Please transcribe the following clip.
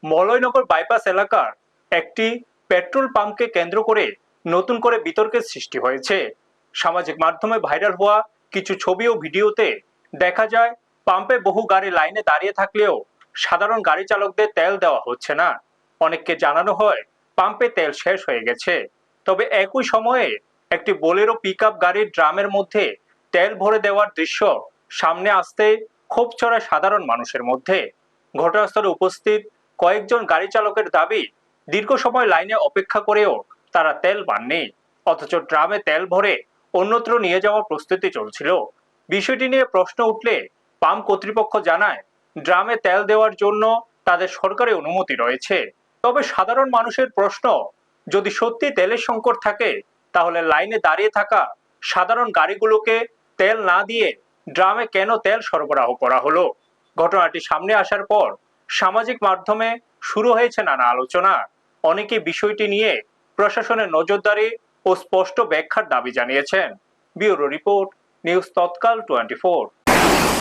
Malaynagar bypass এলাকার একটি petrol পাম্পকে কেন্দ্র করে নতুন করে বিতর্কের সৃষ্টি হয়েছে। সামাজিক মাধ্যমে ভাইরাল হওয়া কিছু ছবি ও ভিডিওতে দেখা যায় পাম্পে বহু গাড়ি লাইনে দাঁড়িয়ে থাকলেও সাধারণ গাড়ি চালকদের তেল দেওয়া হচ্ছে না। অনেককে জানানো হয় পাম্পে তেল শেষ হয়ে গেছে। তবে একই সময়ে একটি বোলেরো পিকআপ গাড়ির ড্রামের মধ্যে তেল ভরে দেওয়ার দৃশ্য সামনে আসতে ক্ষোভ ছড়ায় সাধারণ মানুষের মধ্যে। ঘটনাস্থলে উপস্থিত কয়েকজন গাড়ি চালকের দাবি, দীর্ঘ সময় লাইনে অপেক্ষা করেও তারা তেল পাননি, অথচ ড্রামে তেল ভরে অন্যত্র নিয়ে যাওয়ার প্রস্তুতি চলছিল। বিষয়টি নিয়ে প্রশ্ন উঠলে পাম্প কর্তৃপক্ষ জানায় ড্রামে তেল দেওয়ার জন্য তাদের সরকারি অনুমতি রয়েছে। তবে সাধারণ মানুষের প্রশ্ন, যদি সত্যি তেলের সংকট থাকে তাহলে লাইনে দাঁড়িয়ে থাকা সাধারণ গাড়িগুলোকে তেল না দিয়ে ড্রামে কেন তেল সরবরাহ করা হলো? ঘটনাটি সামনে আসার পর সামাজিক মাধ্যমে শুরু হয়েছে নানা আলোচনা। অনেকে বিষয়টি নিয়ে প্রশাসনের নজরদারি ও স্পষ্ট ব্যাখ্যার দাবি জানিয়েছেন। ব্যুরো রিপোর্ট, নিউজ তৎকাল 24।